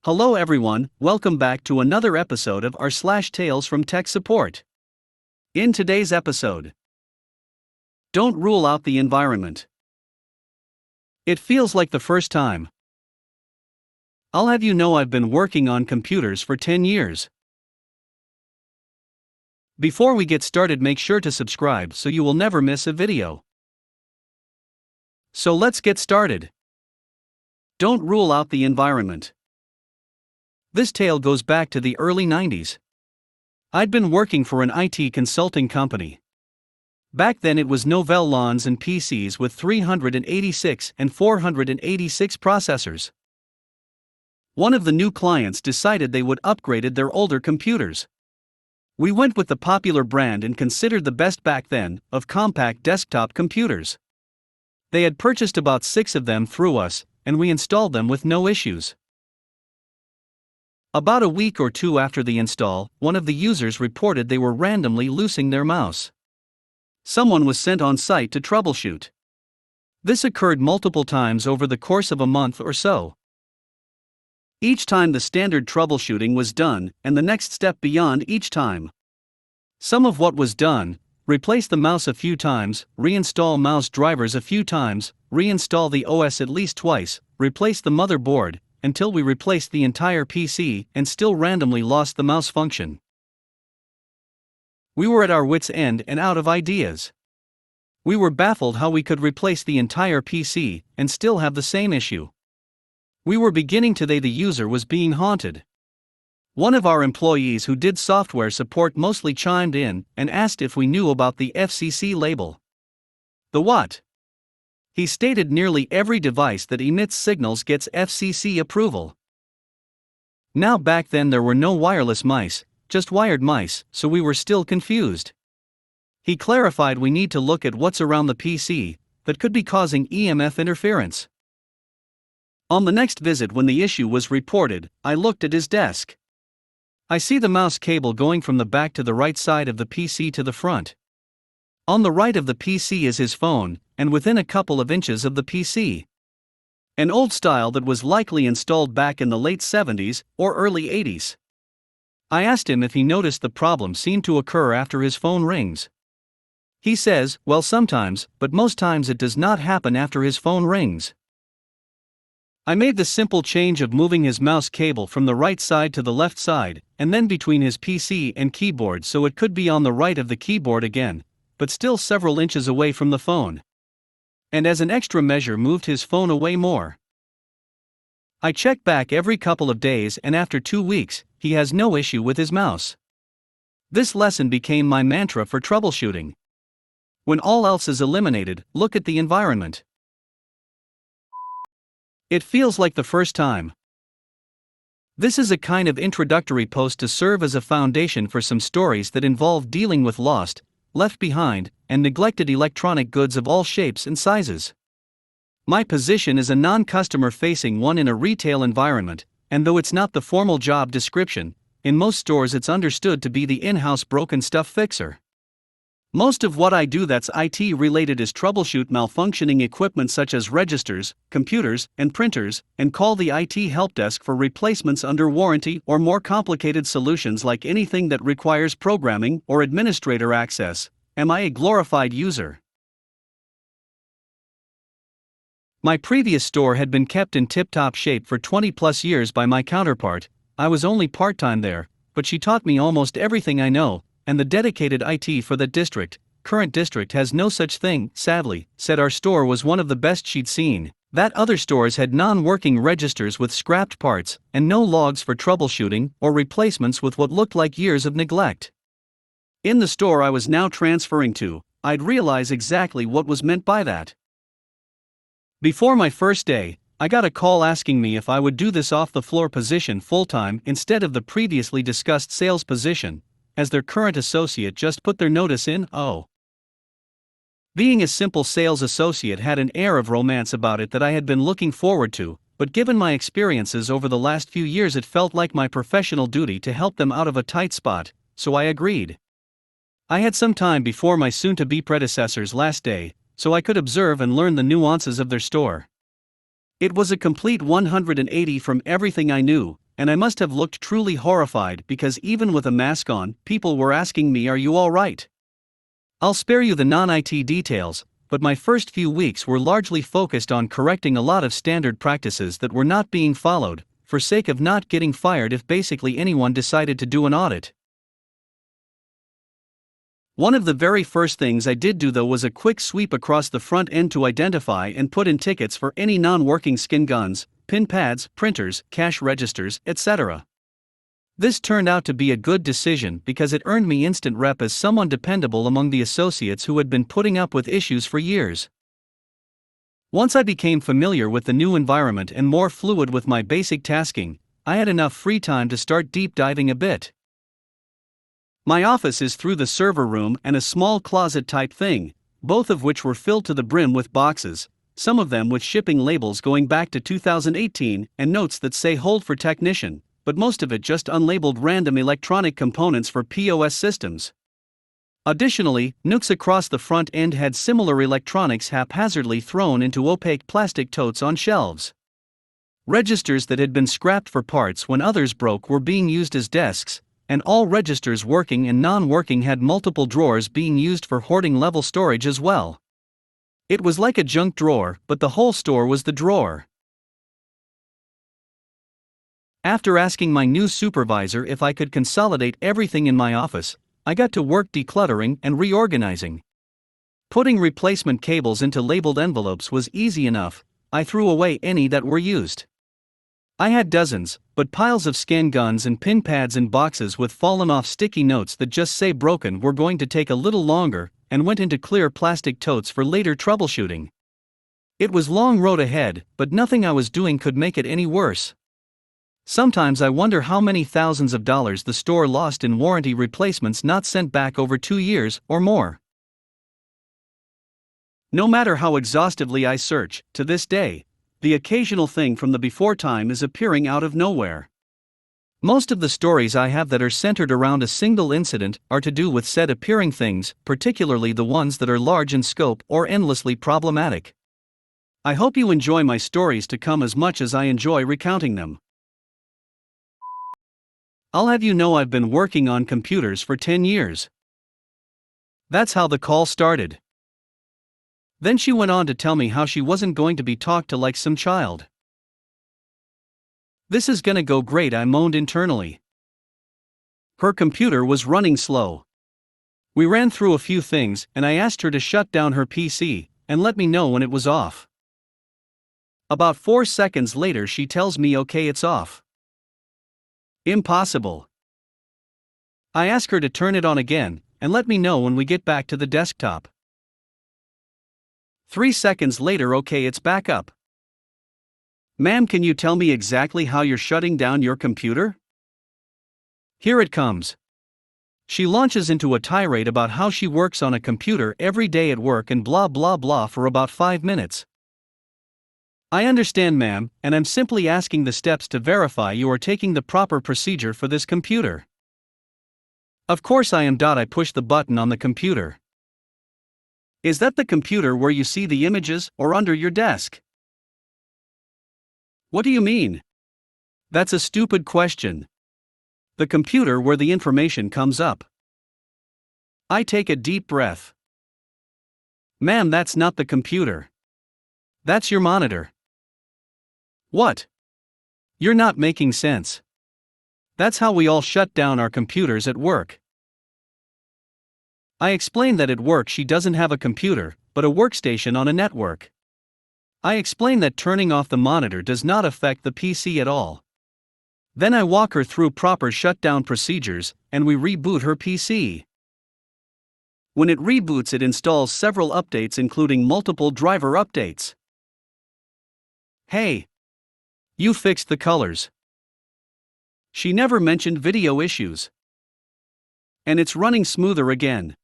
Hello everyone, welcome back to another episode of r/slash Tales from Tech Support. In today's episode, don't rule out the environment. It feels like the first time. I'll have you know I've been working on computers for 10 years. Before we get started, make sure to subscribe so you will never miss a video. So let's get started. Don't rule out the environment. This tale goes back to the early 90s. I'd been working for an IT consulting company. Back then it was Novell lawns and PCs with 386 and 486 processors. One of the new clients decided they would upgrade their older computers. We went with the popular brand and considered the best back then of compact desktop computers. They had purchased about 6 of them through us, and we installed them with no issues. About a week or two after the install, one of the users reported they were randomly losing their mouse. Someone was sent on site to troubleshoot. This occurred multiple times over the course of a month or so. Each time the standard troubleshooting was done, and the next step beyond each time. Some of what was done: replace the mouse a few times, reinstall mouse drivers a few times, reinstall the OS at least twice, replace the motherboard, until we replaced the entire PC and still randomly lost the mouse function. We were at our wits' end and out of ideas. We were baffled how we could replace the entire PC and still have the same issue. We were beginning to think the user was being haunted. One of our employees who did software support mostly chimed in and asked if we knew about the FCC label. The what? He stated nearly every device that emits signals gets FCC approval. Now back then there were no wireless mice, just wired mice, so we were still confused. He clarified we need to look at what's around the PC that could be causing EMF interference. On the next visit, when the issue was reported, I looked at his desk. I see the mouse cable going from the back to the right side of the PC to the front. On the right of the PC is his phone, and within a couple of inches of the PC. An old style that was likely installed back in the late 70s or early 80s. I asked him if he noticed the problem seemed to occur after his phone rings. He says, well, sometimes, but most times it does not happen after his phone rings. I made the simple change of moving his mouse cable from the right side to the left side, and then between his PC and keyboard so it could be on the right of the keyboard again, but still several inches away from the phone. And as an extra measure moved his phone away more. I checked back every couple of days, and after 2 weeks, he has no issue with his mouse. This lesson became my mantra for troubleshooting. When all else is eliminated, look at the environment. It feels like the first time. This is a kind of introductory post to serve as a foundation for some stories that involve dealing with lost, left behind, and neglected electronic goods of all shapes and sizes. My position is a non-customer facing one in a retail environment, and though it's not the formal job description, in most stores it's understood to be the in-house broken stuff fixer. Most of what I do that's IT related is troubleshoot malfunctioning equipment such as registers, computers, and printers, and call the IT help desk for replacements under warranty or more complicated solutions like anything that requires programming or administrator access. Am I a glorified user? My previous store had been kept in tip-top shape for 20 plus years by my counterpart. I was only part-time there, but she taught me almost everything I know, and the dedicated IT for that district, current district, has no such thing, sadly, said our store was one of the best she'd seen, that other stores had non-working registers with scrapped parts, and no logs for troubleshooting or replacements with what looked like years of neglect. In the store I was now transferring to, I'd realize exactly what was meant by that. Before my first day, I got a call asking me if I would do this off-the-floor position full-time instead of the previously discussed sales position, as their current associate just put their notice in. Being a simple sales associate had an air of romance about it that I had been looking forward to, but given my experiences over the last few years it felt like my professional duty to help them out of a tight spot, so I agreed. I had some time before my soon-to-be predecessor's last day, so I could observe and learn the nuances of their store. It was a complete 180 from everything I knew, and I must have looked truly horrified because even with a mask on, people were asking me, "Are you alright?" I'll spare you the non-IT details, but my first few weeks were largely focused on correcting a lot of standard practices that were not being followed, for sake of not getting fired if basically anyone decided to do an audit. One of the very first things I did do though was a quick sweep across the front end to identify and put in tickets for any non-working skin guns, pin pads, printers, cash registers, etc. This turned out to be a good decision because it earned me instant rep as someone dependable among the associates who had been putting up with issues for years. Once I became familiar with the new environment and more fluid with my basic tasking, I had enough free time to start deep diving a bit. My office is through the server room and a small closet type thing, both of which were filled to the brim with boxes, some of them with shipping labels going back to 2018 and notes that say "Hold for Technician," but most of it just unlabeled random electronic components for POS systems. Additionally, nooks across the front end had similar electronics haphazardly thrown into opaque plastic totes on shelves. Registers that had been scrapped for parts when others broke were being used as desks, and all registers working and non-working had multiple drawers being used for hoarding-level storage as well. It was like a junk drawer, but the whole store was the drawer. After asking my new supervisor if I could consolidate everything in my office, I got to work decluttering and reorganizing. Putting replacement cables into labeled envelopes was easy enough. I threw away any that were used. I had dozens, but piles of scan guns and pin pads in boxes with fallen off sticky notes that just say "broken" were going to take a little longer, and went into clear plastic totes for later troubleshooting. It was long road ahead, but nothing I was doing could make it any worse. Sometimes I wonder how many thousands of dollars the store lost in warranty replacements not sent back over 2 years or more. No matter how exhaustively I search, to this day, the occasional thing from the before time is appearing out of nowhere. Most of the stories I have that are centered around a single incident are to do with said appearing things, particularly the ones that are large in scope or endlessly problematic. I hope you enjoy my stories to come as much as I enjoy recounting them. I'll have you know I've been working on computers for 10 years. That's how the call started. Then she went on to tell me how she wasn't going to be talked to like some child. "This is gonna go great," I moaned internally. Her computer was running slow. We ran through a few things, and I asked her to shut down her PC and let me know when it was off. About 4 seconds later she tells me, "Okay, it's off." Impossible. I ask her to turn it on again and let me know when we get back to the desktop. 3 seconds later, "Okay, it's back up." "Ma'am, can you tell me exactly how you're shutting down your computer?" Here it comes. She launches into a tirade about how she works on a computer every day at work and blah blah blah for about 5 minutes. "I understand, ma'am, and I'm simply asking the steps to verify you are taking the proper procedure for this computer." Of course I am. I push the button on the computer. "Is that the computer where you see the images, or under your desk?" "What do you mean?" "That's a stupid question. The computer where the information comes up." I take a deep breath. "Ma'am, that's not the computer. That's your monitor." "What? You're not making sense. That's how we all shut down our computers at work." I explain that at work she doesn't have a computer, but a workstation on a network. I explain that turning off the monitor does not affect the PC at all. Then I walk her through proper shutdown procedures, and we reboot her PC. When it reboots, it installs several updates, including multiple driver updates. "Hey, you fixed the colors." She never mentioned video issues. "And it's running smoother again."